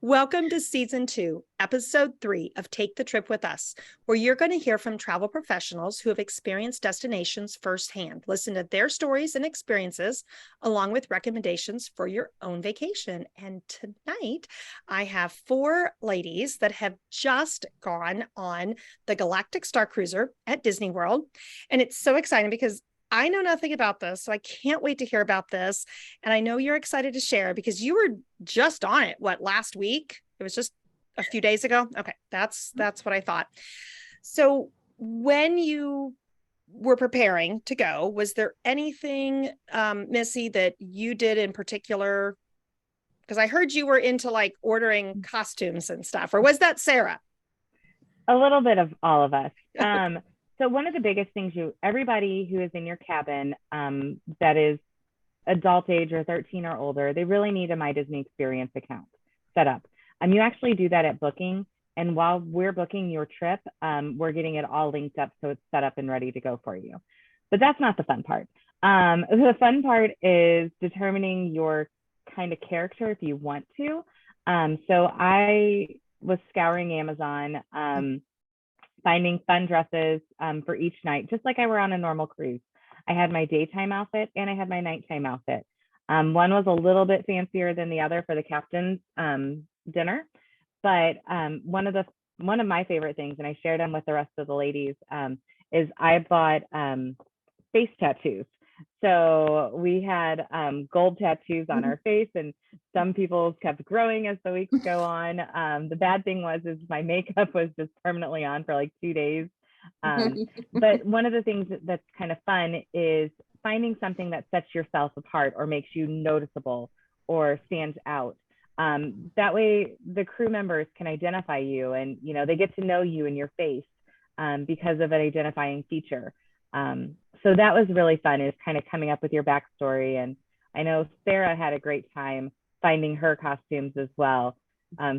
Welcome to Season 2, Episode 3 of Take the Trip with Us, where you're going to hear from travel professionals who have experienced destinations firsthand. Listen to their stories and experiences, along with recommendations for your own vacation. And tonight, I have 4 ladies that have just gone on the Galactic Starcruiser at Disney World. And it's so exciting because I know nothing about this, so I can't wait to hear about this. And I know you're excited to share because you were just on it, last week? It was just a few days ago. Okay, that's what I thought. So when you were preparing to go, was there anything, Missy, that you did in particular? Because I heard you were into like ordering costumes and stuff, or was that Sarah? A little bit of all of us. So one of the biggest things everybody who is in your cabin that is adult age or 13 or older, they really need a My Disney Experience account set up. You actually do that at booking. And while we're booking your trip, we're getting it all linked up so it's set up and ready to go for you. But that's not the fun part. The fun part is determining your kind of character if you want to. So I was scouring Amazon, finding fun dresses for each night, just like I were on a normal cruise. I had my daytime outfit and I had my nighttime outfit. One was a little bit fancier than the other for the captain's dinner, but one of my favorite things, and I shared them with the rest of the ladies, is I bought face tattoos. So we had gold tattoos on our face, and some people's kept growing as the weeks go on. The bad thing is my makeup was just permanently on for like 2 days. But one of the things that's kind of fun is finding something that sets yourself apart or makes you noticeable or stands out. That way the crew members can identify you, and they get to know you and your face because of an identifying feature. So that was really fun, is kind of coming up with your backstory. And I know Sarah had a great time finding her costumes as well,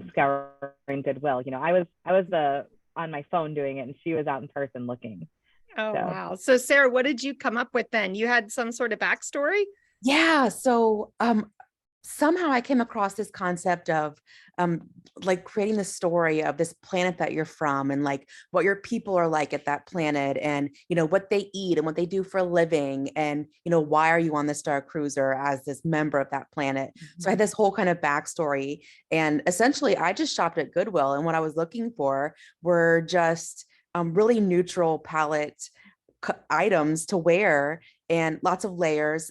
scouring Goodwill. I was on my phone doing it, and she was out in person looking. Oh, wow. So Sarah, what did you come up with then? You had some sort of backstory? Yeah. So somehow I came across this concept of like creating the story of this planet that you're from, and like what your people are like at that planet, and what they eat and what they do for a living, and why are you on the Star Cruiser as this member of that planet. So I had this whole kind of backstory, and essentially I just shopped at Goodwill, and what I was looking for were just really neutral palette items to wear and lots of layers.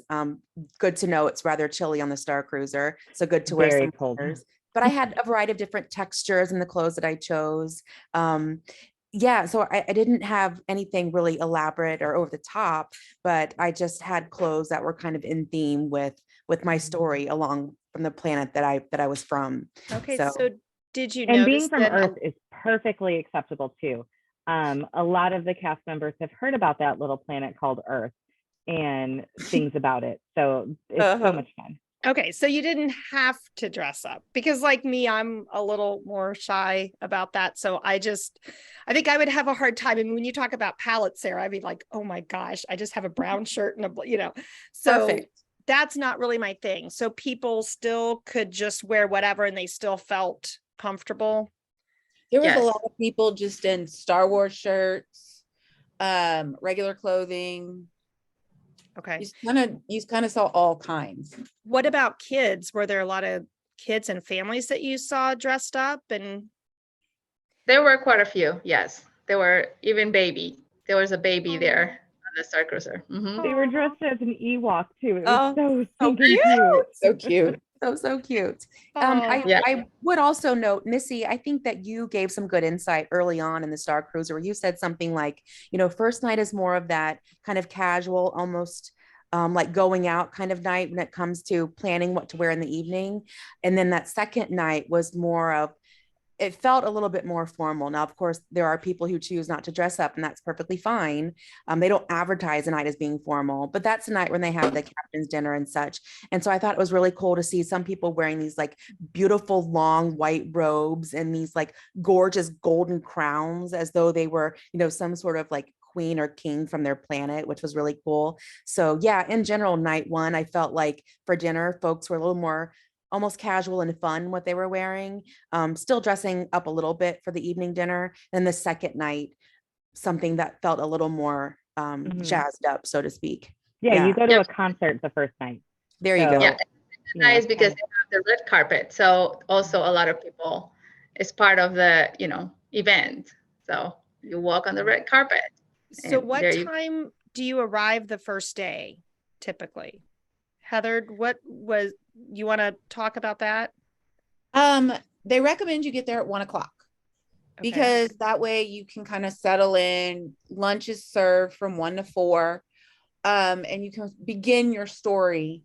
Good to know it's rather chilly on the Star Cruiser, so good to wear Very some cold layers. But I had a variety of different textures in the clothes that I chose. Yeah, so I didn't have anything really elaborate or over the top, but I just had clothes that were kind of in theme with my story along from the planet that I was from. Okay, so did you and notice being from Earth is perfectly acceptable too. A lot of the cast members have heard about that little planet called Earth and things about it. So it's so much fun. Okay, so you didn't have to dress up, because like me, I'm a little more shy about that. So I think I would have a hard time. I mean, when you talk about palettes, Sarah, I'd be like, oh my gosh, I just have a brown shirt and so perfect. That's not really my thing. So people still could just wear whatever and they still felt comfortable. There was a lot of people just in Star Wars shirts, regular clothing. Okay. You kind of saw all kinds. What about kids? Were there a lot of kids and families that you saw dressed up? And there were quite a few. Yes, there were even baby. There was a baby there on the Star Cruiser. Mm-hmm. They were dressed as an Ewok too. It was so cute. So cute. So cute. I would also note, Missy, I think that you gave some good insight early on in the Star Cruiser, where you said something like, first night is more of that kind of casual, almost like going out kind of night when it comes to planning what to wear in the evening. And then that second night was more of, it felt a little bit more formal. Now, of course, there are people who choose not to dress up, and that's perfectly fine. They don't advertise a night as being formal, but that's the night when they have the captain's dinner and such. And so I thought it was really cool to see some people wearing these like beautiful long white robes and these like gorgeous golden crowns, as though they were, some sort of like queen or king from their planet, which was really cool. So yeah, in general, night one, I felt like for dinner, folks were a little more almost casual and fun what they were wearing, still dressing up a little bit for the evening dinner. Then the second night, something that felt a little more jazzed up, so to speak. Yeah, you go to a concert the first night. There you go. Yeah, it's nice because they have the red carpet. So also a lot of people, it's part of the, event. So you walk on the red carpet. So what time do you arrive the first day, typically? Heather, you want to talk about that? They recommend you get there at 1:00 because that way you can kind of settle in. Lunch is served from 1 to 4. And you can begin your story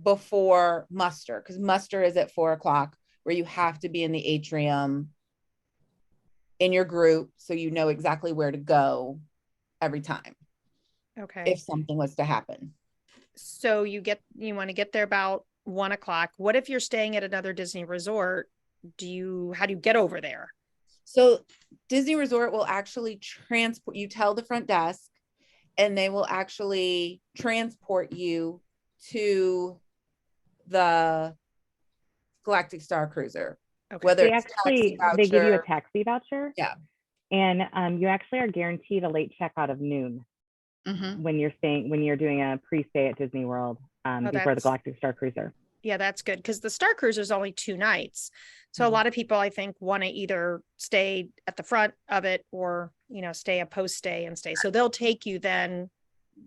before muster, because muster is at 4:00, where you have to be in the atrium in your group, so you know exactly where to go every time. Okay. If something was to happen. So you want to get there about 1:00. What if you're staying at another Disney resort? How do you get over there? So Disney Resort will actually transport you, tell the front desk, and they will actually transport you to the Galactic Starcruiser. Okay. Whether they give you a taxi voucher. Yeah. And you actually are guaranteed a late checkout of noon when you're doing a pre-stay at Disney World before the Galactic Starcruiser. Yeah, that's good, because the Starcruiser is only 2 nights. So a lot of people, I think, want to either stay at the front of it or, stay a post stay and stay. So they'll take you then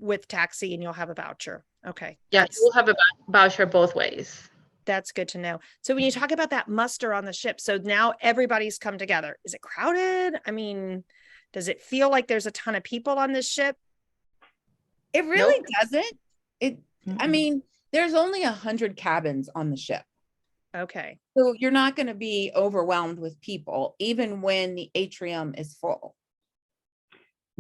with taxi and you'll have a voucher. Okay. Yeah, you'll have a voucher both ways. That's good to know. So when you talk about that muster on the ship, so now everybody's come together. Is it crowded? I mean, does it feel like there's a ton of people on this ship? It really doesn't. I mean, there's only 100 cabins on the ship. Okay. So you're not going to be overwhelmed with people, even when the atrium is full.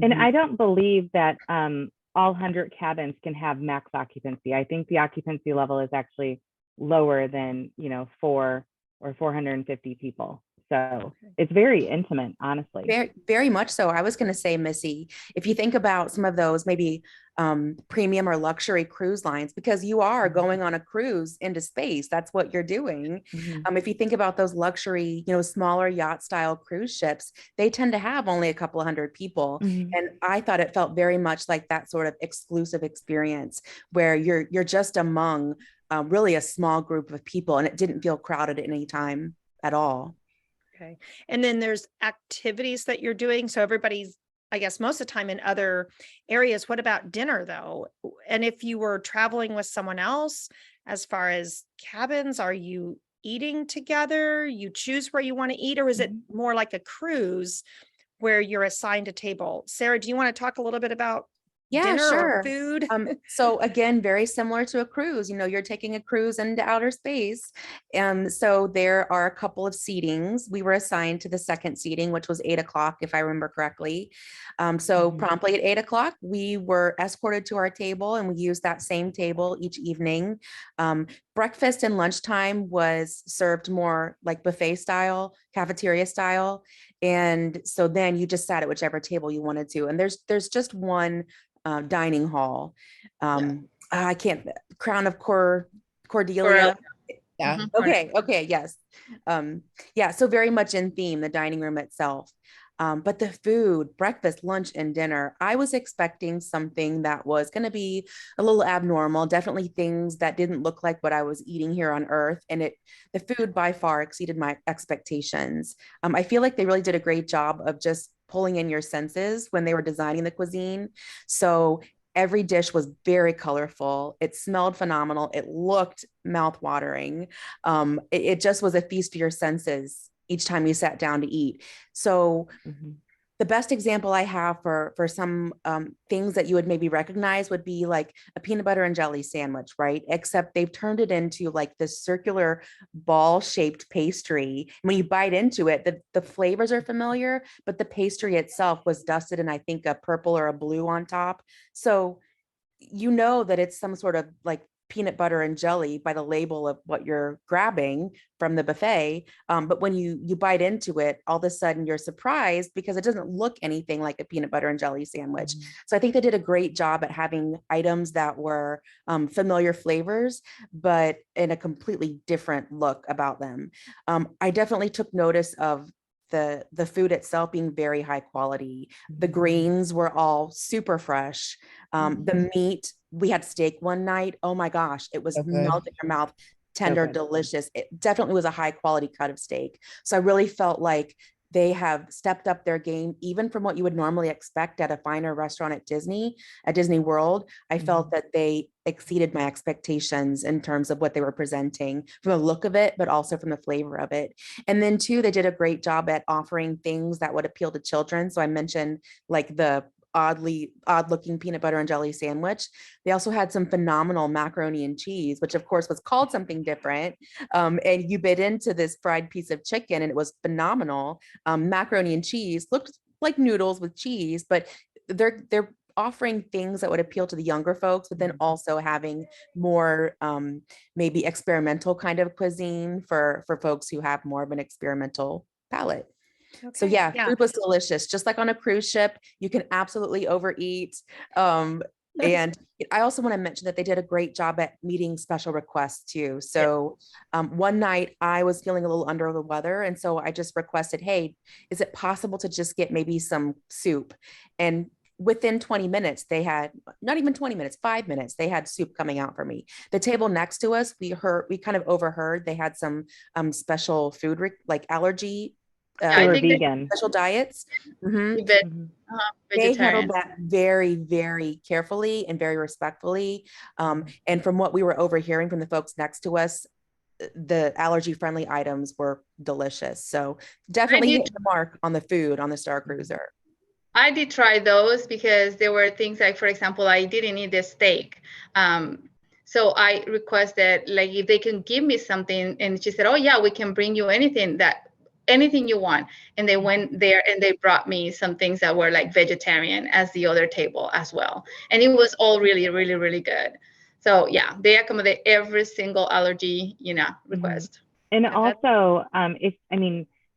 And I don't believe that all 100 cabins can have max occupancy. I think the occupancy level is actually lower than, 4 or 450 people. So it's very intimate, honestly. Very, very much so. I was going to say, Missy, if you think about some of those maybe premium or luxury cruise lines, because you are going on a cruise into space, that's what you're doing. If you think about those luxury, smaller yacht style cruise ships, they tend to have only a couple of 100 people. And I thought it felt very much like that sort of exclusive experience where you're just among really a small group of people, and it didn't feel crowded at any time at all. Okay. And then there's activities that you're doing. So everybody's, I guess, most of the time in other areas. What about dinner though? And if you were traveling with someone else, as far as cabins, are you eating together? You choose where you want to eat, or is it more like a cruise where you're assigned a table? Sarah, do you want to talk a little bit about dinner or food? So again, very similar to a cruise, you're taking a cruise into outer space. And so there are a couple of seatings. We were assigned to the second seating, which was 8:00, if I remember correctly. So promptly at 8:00, we were escorted to our table, and we used that same table each evening. Breakfast and lunchtime was served more like buffet style, cafeteria style. And so then you just sat at whichever table you wanted to. And there's just one dining hall. I can't, Crown of Cordelia. Yeah. Okay. Yes. Yeah. So very much in theme, the dining room itself. But the food, breakfast, lunch, and dinner, I was expecting something that was going to be a little abnormal, definitely things that didn't look like what I was eating here on Earth. And the food by far exceeded my expectations. I feel like they really did a great job of just pulling in your senses when they were designing the cuisine. So every dish was very colorful. It smelled phenomenal. It looked mouth-watering. It just was a feast for your senses each time you sat down to eat. So the best example I have for some things that you would maybe recognize would be like a peanut butter and jelly sandwich, right? Except they've turned it into like this circular ball-shaped pastry. When you bite into it, the flavors are familiar, but the pastry itself was dusted in, I think, a purple or a blue on top. So you know that it's some sort of like peanut butter and jelly by the label of what you're grabbing from the buffet. But when you bite into it, all of a sudden you're surprised because it doesn't look anything like a peanut butter and jelly sandwich. So I think they did a great job at having items that were familiar flavors, but in a completely different look about them. I definitely took notice of the food itself being very high quality. The greens were all super fresh. The meat, we had steak one night. Oh my gosh, it was melting in your mouth, tender, delicious. It definitely was a high quality cut of steak. So I really felt like they have stepped up their game, even from what you would normally expect at a finer restaurant at Disney World. I felt that they exceeded my expectations in terms of what they were presenting from the look of it, but also from the flavor of it. And then too, they did a great job at offering things that would appeal to children. So I mentioned like the odd looking peanut butter and jelly sandwich. They also had some phenomenal macaroni and cheese, which of course was called something different. And you bit into this fried piece of chicken and it was phenomenal. Macaroni and cheese looked like noodles with cheese, but they're offering things that would appeal to the younger folks, but then also having more maybe experimental kind of cuisine for folks who have more of an experimental palate. Okay. So yeah, food was delicious. Just like on a cruise ship, you can absolutely overeat. And I also want to mention that they did a great job at meeting special requests too. So one night I was feeling a little under the weather. And so I just requested, hey, is it possible to just get maybe some soup? And within 20 minutes, they had, not even 20 minutes, 5 minutes, they had soup coming out for me. The table next to us, we kind of overheard they had some special food, like allergy they were vegan special diets. They handled that very, very carefully and very respectfully. And from what we were overhearing from the folks next to us, the allergy friendly items were delicious. So definitely hit the mark on the food on the Starcruiser. I did try those because there were things like, for example, I didn't eat the steak. So I requested like if they can give me something, and she said, oh yeah, we can bring you anything you want. And they went there and they brought me some things that were like vegetarian as the other table as well. And it was all really, really, really good. So yeah, they accommodate every single allergy, request. And also,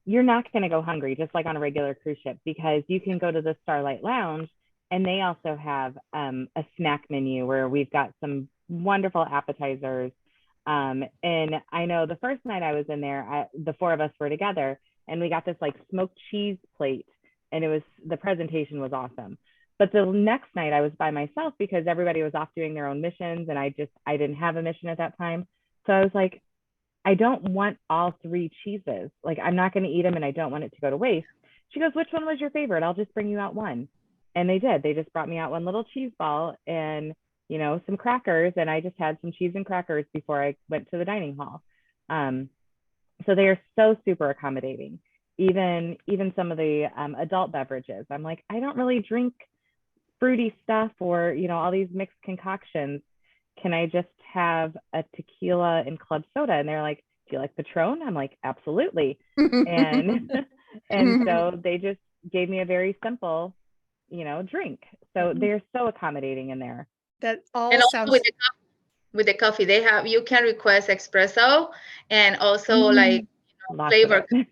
you're not going to go hungry just like on a regular cruise ship, because you can go to the Starlight Lounge and they also have a snack menu where we've got some wonderful appetizers. And I know the first night I was in there, the four of us were together and we got this like smoked cheese plate, and the presentation was awesome. But the next night I was by myself because everybody was off doing their own missions and I didn't have a mission at that time. So I was like, I don't want all 3 cheeses. Like, I'm not going to eat them and I don't want it to go to waste. She goes, which one was your favorite? I'll just bring you out one. And they did. They just brought me out one little cheese ball and, some crackers. And I just had some cheese and crackers before I went to the dining hall. So they are so super accommodating. Even some of the adult beverages. I'm like, I don't really drink fruity stuff or, all these mixed concoctions. Can I just have a tequila and club soda? And they're like, do you like Patron? I'm like, absolutely. And so they just gave me a very simple, drink. So they're so accommodating in there. That all and sounds with the coffee they have, you can request espresso and also like flavor coffee.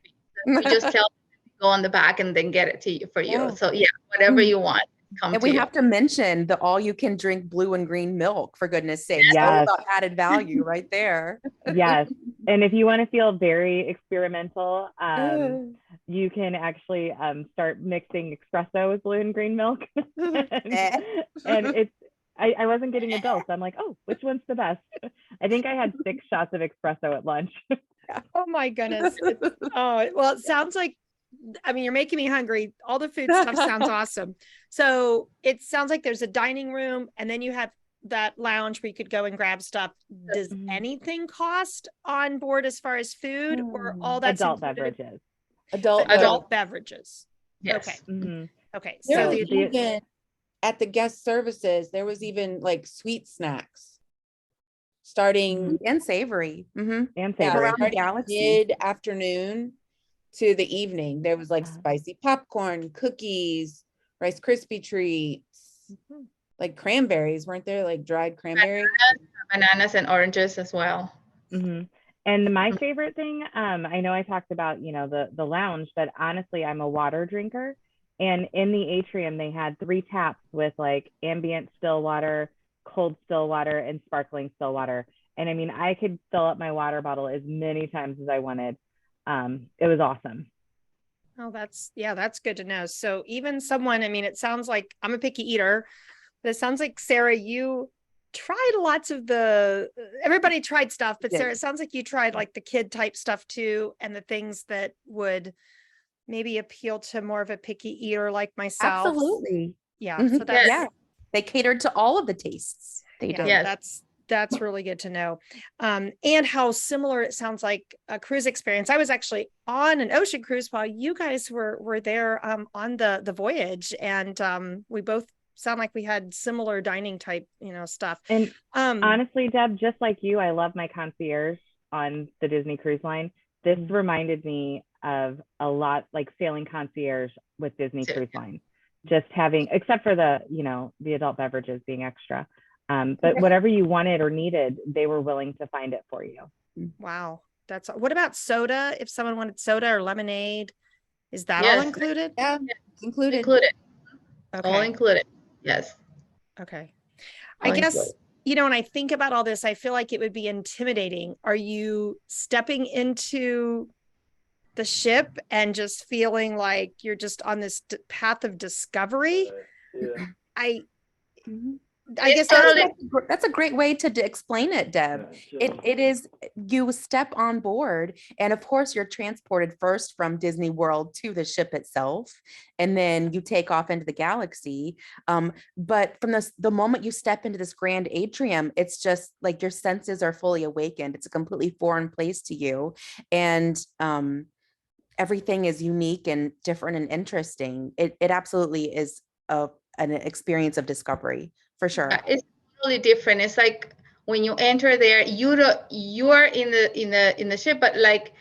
You just tell them to go on the back and then get it to you for you. So yeah, whatever you want. And we have to mention the all you can drink blue and green milk, for goodness sake. Yes. All about added value right there. Yes. And if you want to feel very experimental, you can actually start mixing espresso with blue and green milk. and I wasn't getting a bill. So I'm like, oh, which one's the best? I think I had 6 shots of espresso at lunch. Oh my goodness. Well, it sounds like, you're making me hungry. All the food stuff sounds awesome. So it sounds like there's a dining room and then you have that lounge where you could go and grab stuff. Does anything cost on board as far as food or all that's adult beverages? Adult beverages. Yes. Okay. Okay. There So was even at the guest services, there was even like sweet snacks starting and savory. And savory. Mid-afternoon to the evening. There was like spicy popcorn, cookies, Rice Krispie treats, like cranberries, weren't there? Like dried cranberries. bananas and oranges as well. Mm-hmm. And my favorite thing, I know I talked about, the lounge, but honestly, I'm a water drinker. And in the atrium, they had 3 taps with like ambient still water, cold still water, and sparkling still water. And I mean, I could fill up my water bottle as many times as I wanted. It was awesome. Oh, that's good to know. So even someone, I mean, it sounds like I'm a picky eater, but it sounds like Sarah, you tried lots of everybody tried stuff, but Sarah, it sounds like you tried like the kid type stuff too, and the things that would maybe appeal to more of a picky eater like myself. Absolutely. Yeah. Mm-hmm. So they catered to all of the tastes. They did. Yes. That's really good to know. And how similar it sounds like a cruise experience. I was actually on an ocean cruise while you guys were there on the Voyage, and we both sound like we had similar dining type, stuff. And honestly, Deb, just like you, I love my concierge on the Disney Cruise Line. This reminded me of a lot like sailing concierge with Disney Cruise Line, just having, except for the adult beverages being extra. But whatever you wanted or needed, they were willing to find it for you. Wow. What about soda? If someone wanted soda or lemonade, is that all included? Yeah, included. Okay. All included. Yes. Okay. I guess, when I think about all this, I feel like it would be intimidating. Are you stepping into the ship and just feeling like you're just on this path of discovery? I guess that's a great way to explain it, Deb. It is, you step on board, and of course you're transported first from Disney World to the ship itself, and then you take off into the galaxy. But from the moment you step into this grand atrium, it's just like your senses are fully awakened. It's a completely foreign place to you, and everything is unique and different and interesting. It absolutely is an experience of discovery. For sure. It's totally different. It's like when you enter there, you are in the ship, but like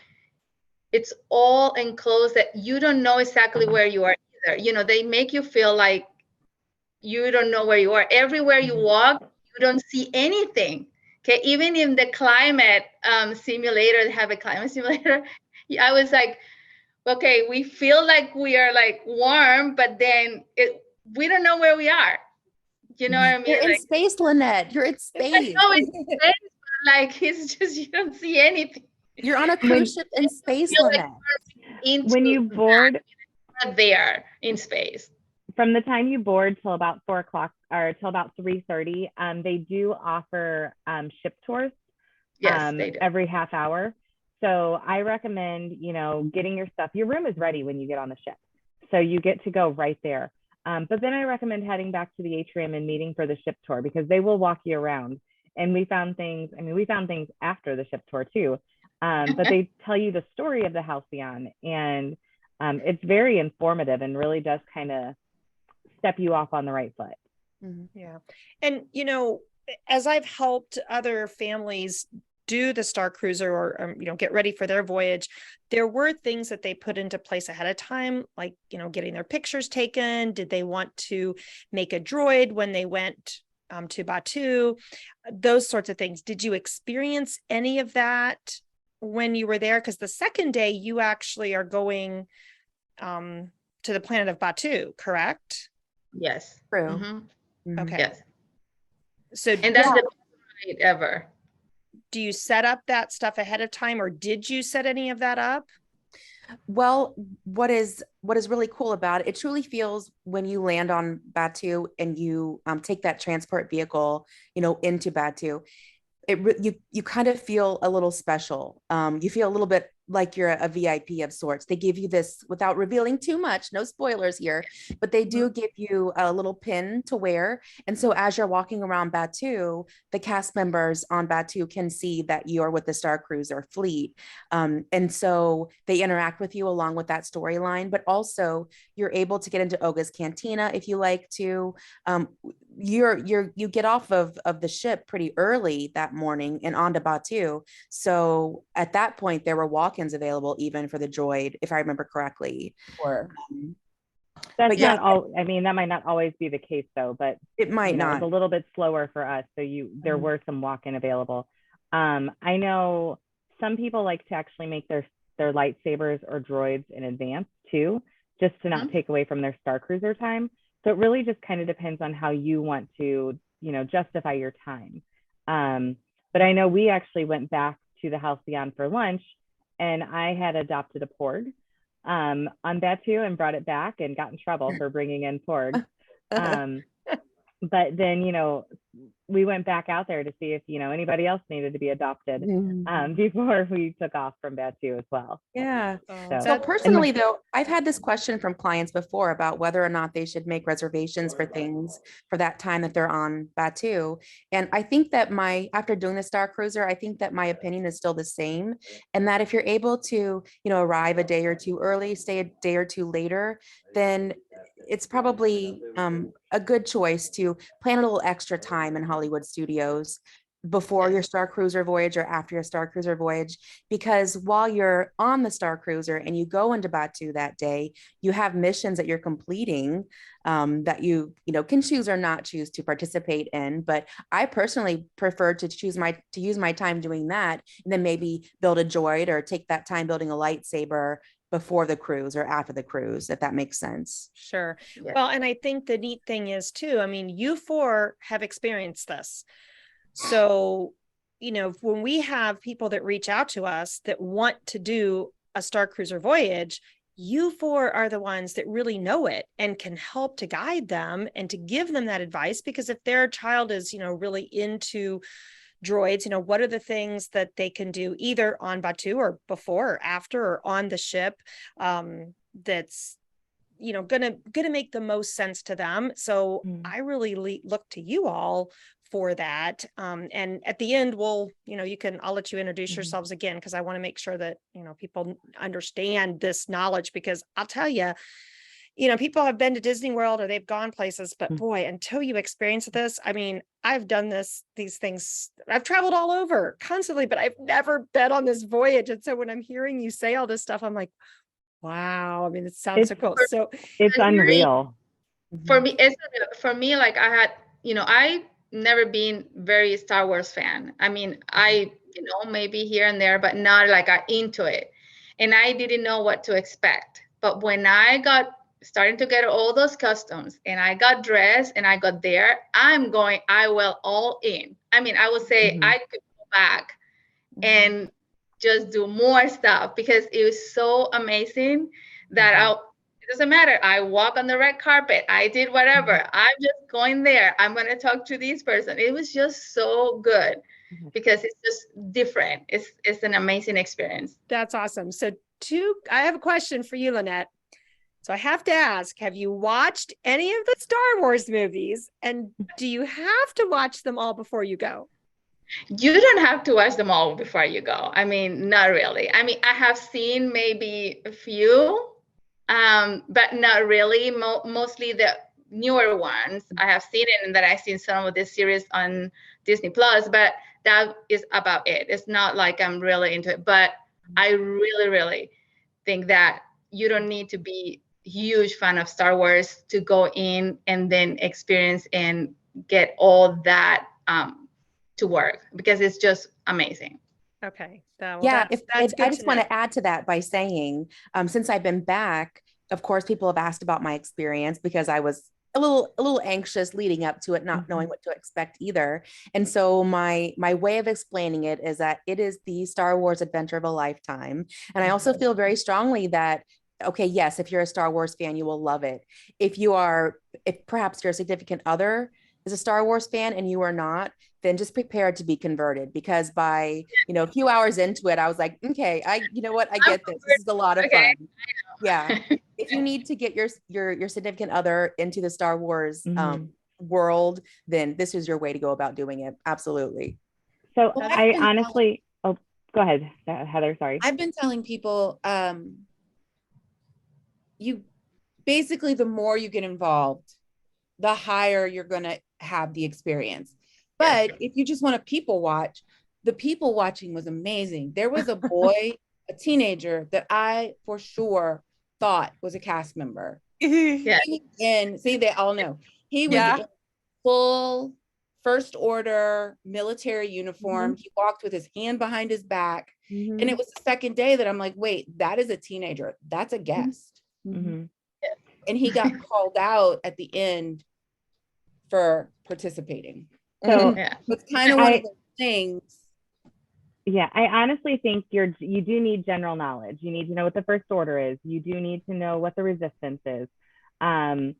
it's all enclosed that you don't know exactly where you are either. They make you feel like you don't know where you are. Everywhere you walk, you don't see anything. Okay, even in the climate simulator, they have a climate simulator. I was like, okay, we feel like we are like warm, but then we don't know where we are. You know what I mean? You're in space, Lynette. You're in space. I know it's space, but like it's just, you don't see anything. You're on a cruise ship in space, Lynette. When you board there in space. From the time you board till about 4 o'clock or till about 3:30, they do offer ship tours. Yes, they do. Every half hour. So I recommend, getting your stuff. Your room is ready when you get on the ship, so you get to go right there. But then I recommend heading back to the atrium and meeting for the ship tour, because they will walk you around. And we found things after the ship tour too. But they tell you the story of the Halcyon, and it's very informative and really does kind of step you off on the right foot. Yeah. And, as I've helped other families do the Starcruiser or get ready for their voyage, there were things that they put into place ahead of time, like getting their pictures taken. Did they want to make a droid when they went to Batuu? Those sorts of things. Did you experience any of that when you were there? Because the second day you actually are going to the planet of Batuu, correct? Yes. True. Mm-hmm. Okay. Yes. So and that's the best ride ever. Do you set up that stuff ahead of time, or did you set any of that up? Well, what is really cool about it, it truly feels when you land on Batuu and you take that transport vehicle, into Batuu, you kind of feel a little special. You feel a little bit like you're a VIP of sorts. They give you this, without revealing too much, no spoilers here, but they do give you a little pin to wear. And so as you're walking around Batuu, the cast members on Batuu can see that you're with the Starcruiser fleet. And so they interact with you along with that storyline, but also you're able to get into Oga's Cantina if you like to. You get off of the ship pretty early that morning and onto Batuu. So at that point, there were walk-ins available even for the droid, if I remember correctly. Sure. That's But yeah, not all. I mean, that might not always be the case though, but it might you know, not. it's a little bit slower for us. So there were some walk-in available. I know some people like to actually make their lightsabers or droids in advance too, just to not take away from their Starcruiser time. So it really just kind of depends on how you want to, you know, justify your time. But I know we actually went back to the Halcyon for lunch, and I had adopted a Porg on Batu and brought it back and got in trouble for bringing in Porgs. But then, you know, we went back out there to see if, you know, anybody else needed to be adopted before we took off from Batu as well. Yeah. So, So personally, though, I've had this question from clients before about whether or not they should make reservations for things for that time that they're on Batu. And I think that after doing the Starcruiser, I think that my opinion is still the same. And that if you're able to, you know, arrive a day or two early, stay a day or two later, then it's probably a good choice to plan a little extra time in Hollywood studios before your Starcruiser voyage or after your Starcruiser voyage, because while you're on the Starcruiser and you go into Batu that day, you have missions that you're completing that you know can choose or not choose to participate in. But I personally prefer to use my time doing that, and then maybe build a droid or take that time building a lightsaber before the cruise or after the cruise, if that makes sense. Sure. Yeah. Well, and I think the neat thing is too, I mean, you four have experienced this. So, you know, when we have people that reach out to us that want to do a Starcruiser voyage, you four are the ones that really know it and can help to guide them and to give them that advice. Because if their child is, you know, really into droids, you know, what are the things that they can do either on Batu or before or after or on the ship that's, you know, gonna make the most sense to them. So I really look to you all for that. And at the end, we'll, you know, I'll let you introduce yourselves again, because I want to make sure that, you know, people understand this knowledge, because I'll tell you, you know, people have been to Disney World or they've gone places, but boy, until you experience this, I mean, I've done these things, I've traveled all over constantly, but I've never been on this voyage. And so when I'm hearing you say all this stuff, I'm like, wow. I mean, it sounds so cool. So it's unreal. For me, like I had, you know, I never been very Star Wars fan. I mean, I, you know, maybe here and there, but not like I into it. And I didn't know what to expect. But when I got starting to get all those customs and I got dressed and I got there, I will all in. I mean, I would say I could go back and just do more stuff, because it was so amazing that it doesn't matter. I walk on the red carpet. I did whatever. I'm just going there. I'm going to talk to this person. It was just so good because it's just different. It's an amazing experience. That's awesome. So I have a question for you, Lynette. So I have to ask, have you watched any of the Star Wars movies? And do you have to watch them all before you go? You don't have to watch them all before you go. I mean, not really. I mean, I have seen maybe a few, but not really. Mostly the newer ones I have seen it, and that I've seen some of this series on Disney Plus, but that is about it. It's not like I'm really into it, but I really, really think that you don't need to be a huge fan of Star Wars to go in and then experience and get all that to work, because it's just amazing. Okay. I just want to add to that by saying, since I've been back, of course, people have asked about my experience, because I was a little anxious leading up to it, not knowing what to expect either. And so my way of explaining it is that it is the Star Wars adventure of a lifetime. And I also feel very strongly that, okay, yes, if you're a Star Wars fan, you will love it. If perhaps your significant other is a Star Wars fan and you are not, then just prepare to be converted, because by, you know, a few hours into it, I was like, okay, you know what? I get this. This is a lot of fun. Yeah. If you need to get your significant other into the Star Wars world, then this is your way to go about doing it. Absolutely. So I honestly, go ahead, Heather, sorry. I've been telling people, you basically, the more you get involved, the higher you're going to have the experience. But if you just want to people watch, the people watching was amazing. There was a boy, a teenager that I for sure thought was a cast member. Yeah. And see, they all know he was in full first order military uniform. He walked with his hand behind his back. And it was the second day that I'm like, wait, that is a teenager. That's a guest. And he got called out at the end for participating. So it's kind of one of those things. Yeah, I honestly think you do need general knowledge. You need to know what the first order is. You do need to know what the resistance is. I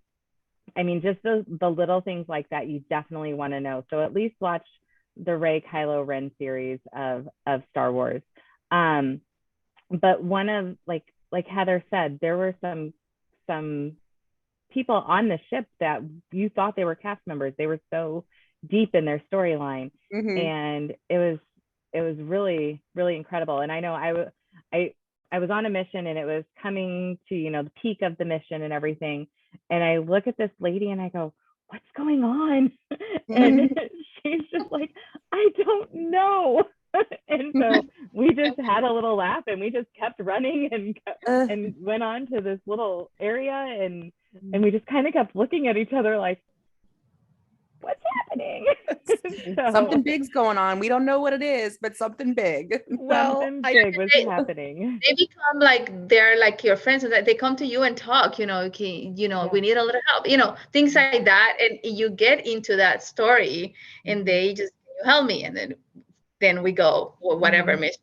mean, just the little things like that, you definitely want to know. So at least watch the Rey Kylo Ren series of Star Wars. But one of, like Heather said, there were some people on the ship that you thought they were cast members. They were so deep in their storyline, and it was really, really incredible. And I know I was on a mission, and it was coming to, the peak of the mission and everything. And I look at this lady and I go, what's going on? And she's just like, I don't know. And so we just had a little laugh, and we just kept running and went on to this little area, and we just kind of kept looking at each other like, what's happening? So, something big's going on. We don't know what it is, but something big. Well, something big was happening. They become like, they're like your friends, and they come to you and talk, we need a little help, things like that. And you get into that story, and they just, help me. And then we go, whatever mission.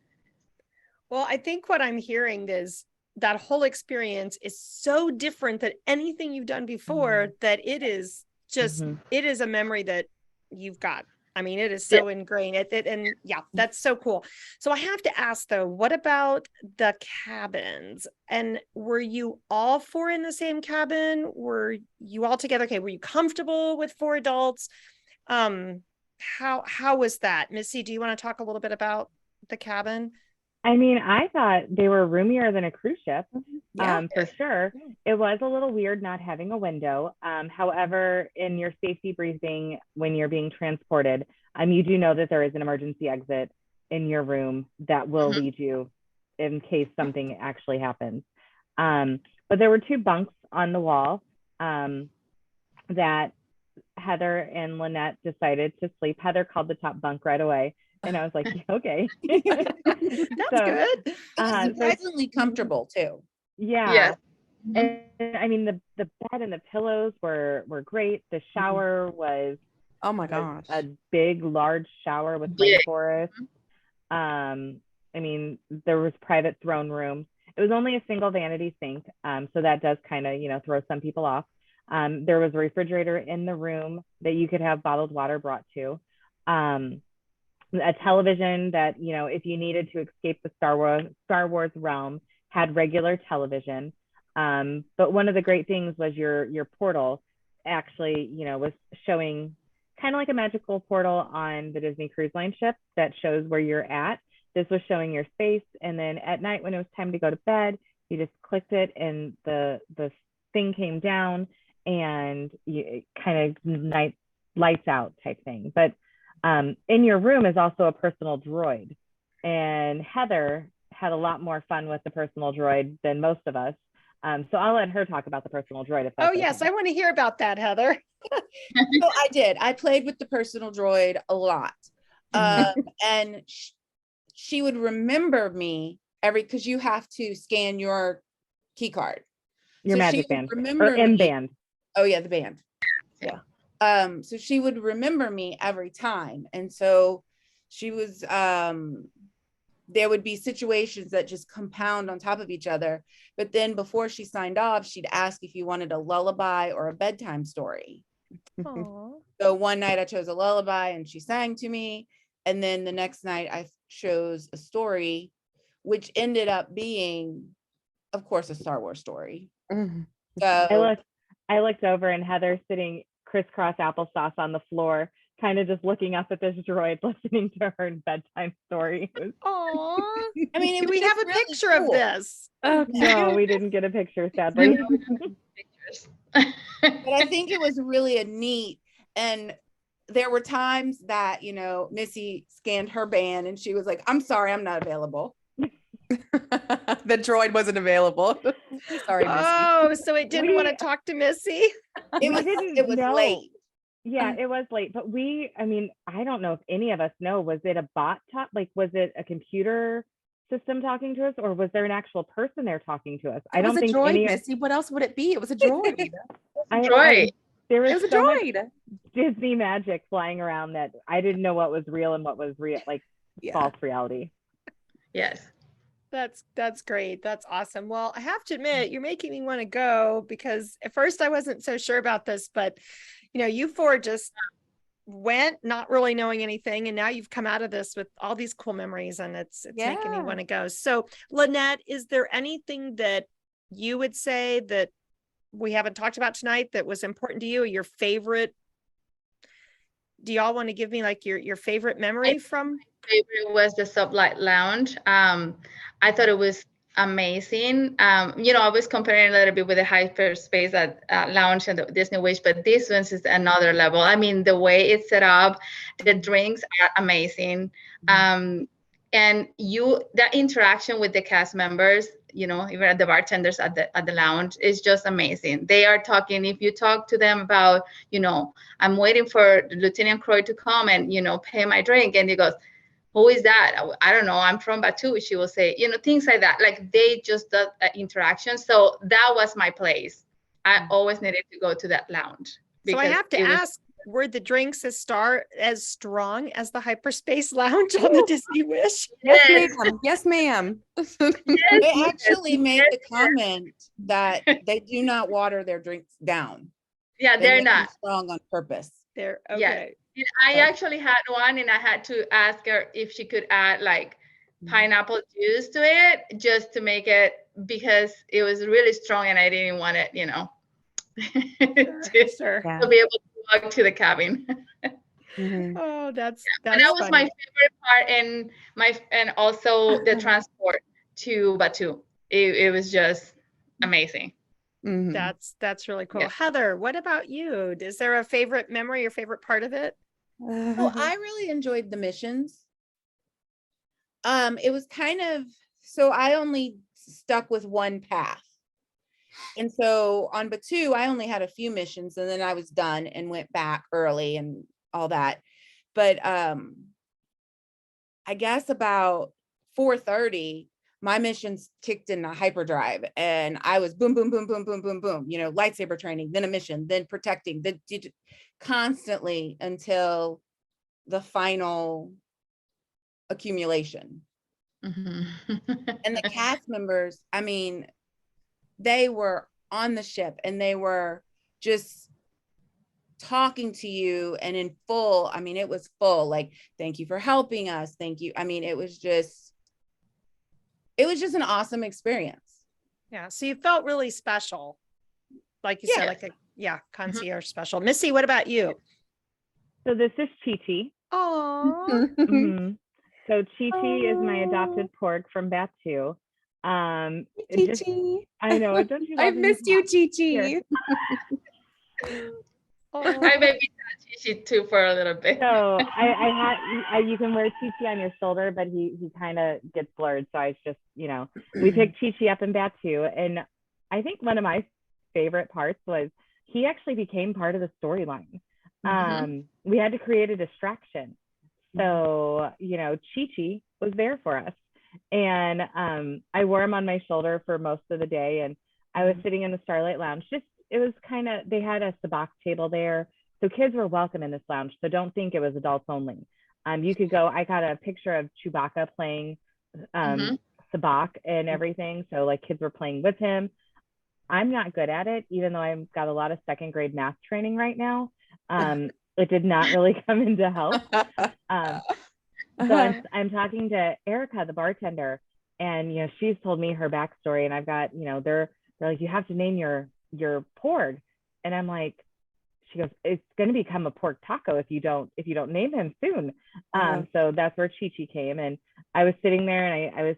Well, I think what I'm hearing is that whole experience is so different than anything you've done before, that it is just, it is a memory that you've got. I mean, it is so ingrained. And that's so cool. So I have to ask though, what about the cabins? And were you all four in the same cabin? Were you all together? Okay. Were you comfortable with 4 adults? How was that? Missy, do you want to talk a little bit about the cabin? I mean, I thought they were roomier than a cruise ship, for sure. It was a little weird not having a window. However, in your safety briefing, when you're being transported, you do know that there is an emergency exit in your room that will lead you in case something actually happens. But there were 2 bunks on the wall that Heather and Lynette decided to sleep. Heather called the top bunk right away. And I was like, okay. That's good. Surprisingly comfortable too. Yeah. And I mean, the bed and the pillows were great. The shower was, oh my gosh, a big, large shower with rainforest. I mean, there was private throne room. It was only a single vanity sink. So that does kind of, throw some people off. There was a refrigerator in the room that you could have bottled water brought to. A television that, if you needed to escape the Star Wars realm, had regular television. But one of the great things was your portal actually, was showing kind of like a magical portal on the Disney Cruise Line ship that shows where you're at. This was showing your space. And then at night when it was time to go to bed, you just clicked it and the thing came down, and you kind of lights out type thing. But in your room is also a personal droid, and Heather had a lot more fun with the personal droid than most of us. So I'll let her talk about the personal droid. Yes, I want to hear about that, Heather. So I did. I played with the personal droid a lot, and she would remember me because you have to scan your key card. Your magic band or M band. Oh yeah, the band. Yeah. So she would remember me every time. And so she was, there would be situations that just compound on top of each other. But then before she signed off, she'd ask if you wanted a lullaby or a bedtime story. So one night I chose a lullaby and she sang to me. And then the next night I chose a story, which ended up being, of course, a Star Wars story. So I looked over, and Heather sitting crisscross applesauce on the floor, kind of just looking up at this droid, listening to her bedtime story. Aww. I mean, do we have a really picture cool of this? No, we didn't get a picture, sadly. But I think it was really a neat, and there were times that, Missy scanned her band and she was like, I'm sorry, I'm not available. The droid wasn't available. Sorry, Missy. Oh, so it didn't want to talk to Missy? It was late. Yeah, it was late, but I mean, I don't know if any of us know, was it a bot talk? Like, was it a computer system talking to us, or was there an actual person there talking to us? I don't think droid, Missy. What else would it be? It was a droid. There was a so droid. Much Disney magic flying around that I didn't know what was real and what was real, like false reality. Yes. That's great. That's awesome. Well, I have to admit, you're making me want to go, because at first I wasn't so sure about this, but you four just went not really knowing anything, and now you've come out of this with all these cool memories, and it's making me want to go. So, Lynette, is there anything that you would say that we haven't talked about tonight that was important to you, or your favorite? Do y'all want to give me like your favorite memory from? Favorite was the Sublight Lounge. I thought it was amazing. I was comparing a little bit with the hyperspace lounge and the Disney Wish, but this one is another level. I mean, the way it's set up, the drinks are amazing. And that interaction with the cast members, even at the bartenders at the lounge, is just amazing. They are talking. If you talk to them about, I'm waiting for Lieutenant Croy to come and, pay my drink, and he goes, who is that? I don't know. I'm from Batu. She will say, things like that. Like, they just do interaction. So that was my place. I always needed to go to that lounge. So I have to ask, were the drinks as strong as the hyperspace lounge on the Disney Wish? Yes, ma'am. Yes, ma'am. They actually made the comment that they do not water their drinks down. Yeah, they're not strong on purpose. They're okay. Yeah. I actually had one, and I had to ask her if she could add like pineapple juice to it, just to make it, because it was really strong and I didn't want it, to be able to walk to the cabin. Oh, that's that was my favorite part, and also the transport to Batu. It was just amazing. That's really cool. Heather, what about you? Is there a favorite memory or favorite part of it? Well, I really enjoyed the missions. It was so I only stuck with one path. And so on Batu, I only had a few missions, and then I was done and went back early and all that. But I guess about 4:30, my missions kicked into hyperdrive, and I was boom, boom, boom, boom, boom, boom, boom, lightsaber training, then a mission, then protecting, then constantly until the final accumulation. And the cast members, I mean, they were on the ship, and they were just talking to you, and in full, I mean, it was full, like, thank you for helping us, thank you. I mean, it was just an awesome experience. Yeah, so you felt really special, like you said, like a concierge special. Missy, what about you? So this is Chi-Chi. Oh. So Chi-Chi is my adopted porg from Batu. Chi-Chi. I know, don't you love I've missed you, Chi-Chi. I maybe Chi-Chi too for a little bit. So you can wear Chi-Chi on your shoulder, but he kind of gets blurred. So I just, we picked Chi-Chi up in Batu. And I think one of my favorite parts was he actually became part of the storyline. We had to create a distraction. So, Chi-Chi was there for us. And I wore him on my shoulder for most of the day. And I was sitting in the Starlight Lounge. It was they had a sabacc table there. So kids were welcome in this lounge. So don't think it was adults only. You could go, I got a picture of Chewbacca playing sabacc and everything. So like kids were playing with him. I'm not good at it, even though I've got a lot of second grade math training right now. It did not really come into help. So I'm talking to Erica, the bartender, and she's told me her backstory, and I've got, they're like, you have to name your porg, and I'm like, she goes, it's going to become a pork taco if you don't name him soon. So that's where Chi-Chi came, and I was sitting there, and I was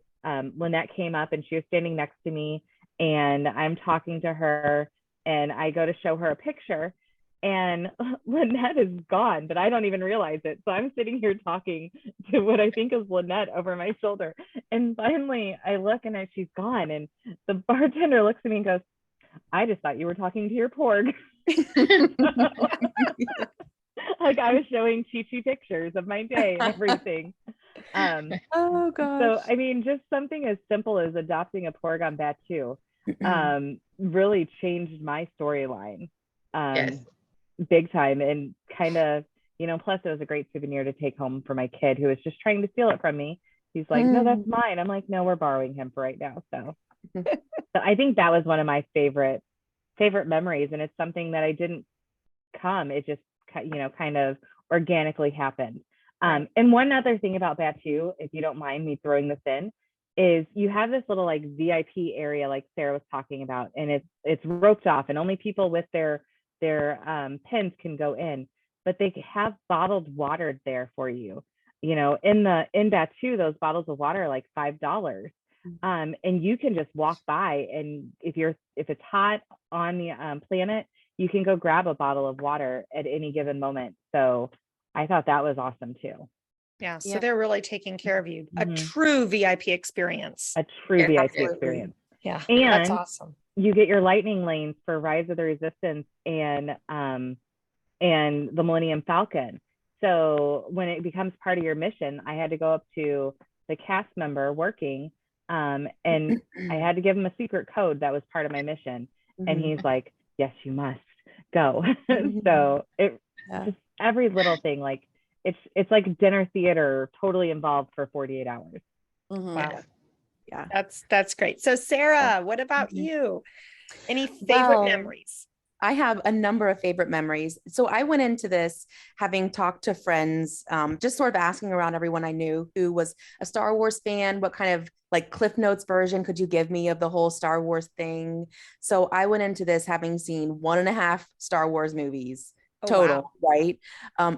Lynette came up, and she was standing next to me, and I'm talking to her, and I go to show her a picture, And Lynette is gone, but I don't even realize it. So I'm sitting here talking to what I think is Lynette over my shoulder. And finally I look and she's gone. And the bartender looks at me and goes, I just thought you were talking to your porg. Like I was showing Chi-Chi pictures of my day and everything. Oh gosh. So, I mean, just something as simple as adopting a porg on Batu really changed my storyline. Yes. Big time, and kind of, you know, plus it was a great souvenir to take home for my kid who was just trying to steal it from me. He's like, no, that's mine. I'm like, no, we're borrowing him for right now. So I think that was one of my favorite memories, and it's something that I didn't it just, you know, kind of organically happened. And one other thing about Batu, if you don't mind me throwing this in, is you have this little like VIP area like Sarah was talking about, and it's roped off, and only people with their pins can go in, but they have bottled water there for you. You know, in Batu, those bottles of water are like $5. And you can just walk by, and if it's hot on the planet, you can go grab a bottle of water at any given moment. So I thought that was awesome too. Yeah. So they're really taking care of you. A Mm-hmm. true VIP experience. A true VIP absolutely. experience. Yeah. And that's awesome. You get your lightning lanes for Rise of the Resistance and the Millennium Falcon. So when it becomes part of your mission, I had to go up to the cast member working, and I had to give him a secret code that was part of my mission. And he's like, yes, you must go. So it just every little thing, like it's like dinner theater, totally involved for 48 hours. Wow. Yeah. That's great. So Sarah, what about you? Any favorite memories? I have a number of favorite memories. So I went into this having talked to friends, just sort of asking around everyone I knew who was a Star Wars fan. What kind of like Cliff Notes version could you give me of the whole Star Wars thing? So I went into this having seen 1.5 Star Wars movies. Total, wow. Right?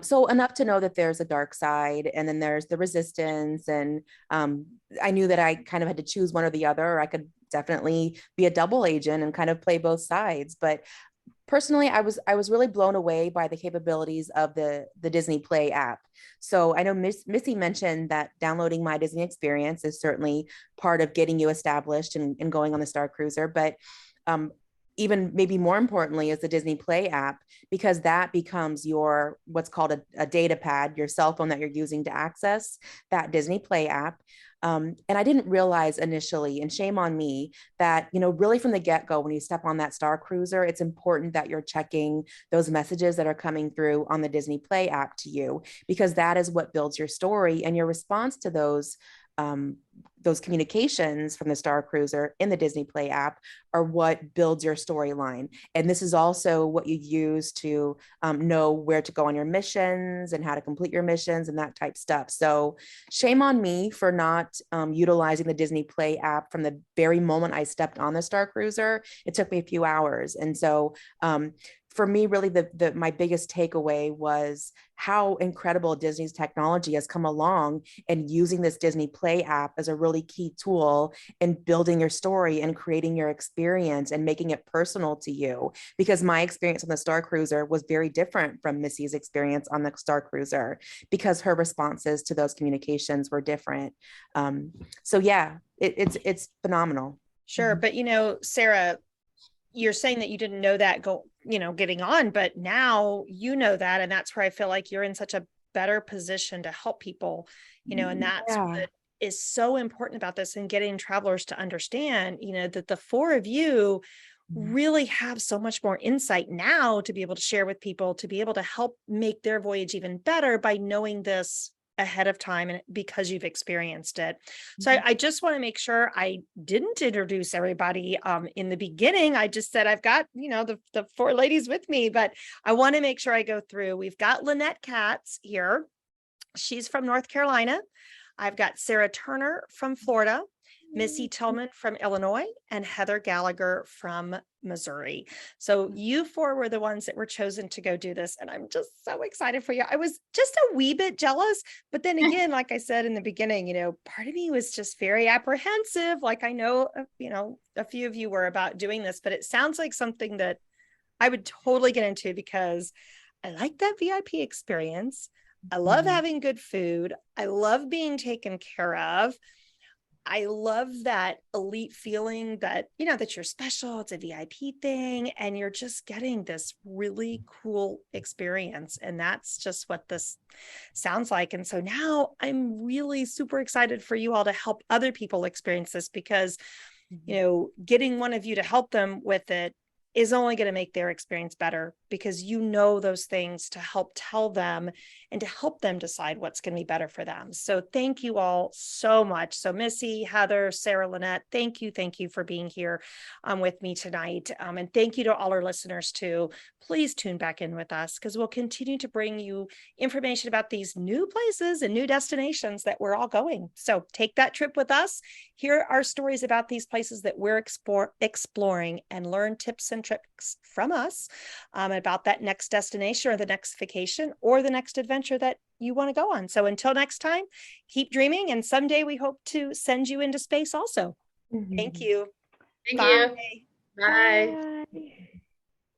So enough to know that there's a dark side, and then there's the Resistance, and I knew that I kind of had to choose one or the other, or I could definitely be a double agent and kind of play both sides. But personally, I was really blown away by the capabilities of the Disney Play app. So I know Missy mentioned that downloading My Disney Experience is certainly part of getting you established and going on the Starcruiser, but even maybe more importantly is the Disney Play app, because that becomes your what's called a data pad, your cell phone that you're using to access that Disney Play app. And I didn't realize initially, and shame on me, that, you know, really from the get-go, when you step on that Starcruiser, it's important that you're checking those messages that are coming through on the Disney Play app to you, because that is what builds your story, and your response to those communications from the Starcruiser in the Disney Play app are what builds your storyline. And this is also what you use to know where to go on your missions and how to complete your missions and that type stuff. So shame on me for not utilizing the Disney Play app from the very moment I stepped on the Starcruiser. It took me a few hours. And so for me, really, my biggest takeaway was how incredible Disney's technology has come along, and using this Disney Play app as a really key tool in building your story and creating your experience and making it personal to you. Because my experience on the Starcruiser was very different from Missy's experience on the Starcruiser, because her responses to those communications were different. So yeah, it's phenomenal. Sure. But, you know, Sarah, you're saying that you didn't know that getting on, but now you know that, and that's where I feel like you're in such a better position to help people, you know, and that's what is so important about this, and getting travelers to understand, you know, that the four of you really have so much more insight now to be able to share with people, to be able to help make their voyage even better by knowing this ahead of time, and because you've experienced it. So I just want to make sure I didn't introduce everybody in the beginning. I just said I've got, you know, the four ladies with me, but I want to make sure I go through. We've got Lynette Katz here. She's from North Carolina. I've got Sarah Turner from Florida, Missy Tillman from Illinois, and Heather Gallagher from Missouri. So you four were the ones that were chosen to go do this. And I'm just so excited for you. I was just a wee bit jealous, but then again, like I said in the beginning, you know, part of me was just very apprehensive. Like I know, you know, a few of you were about doing this, but it sounds like something that I would totally get into, because I like that VIP experience. I love having good food. I love being taken care of. I love that elite feeling that, you know, that you're special. It's a VIP thing, and you're just getting this really cool experience. And that's just what this sounds like. And so now I'm really super excited for you all to help other people experience this, because, you know, getting one of you to help them with it is only going to make their experience better, because you know those things to help tell them and to help them decide what's going to be better for them. So thank you all so much. So Missy, Heather, Sarah, Lynette, thank you for being here with me tonight. And thank you to all our listeners too. Please tune back in with us, because we'll continue to bring you information about these new places and new destinations that we're all going. So take that trip with us. Hear our stories about these places that we're exploring, and learn tips and tricks from us about that next destination, or the next vacation, or the next adventure that you want to go on. So until next time, keep dreaming, and someday we hope to send you into space also. Thank you. Thank you. Bye. Bye.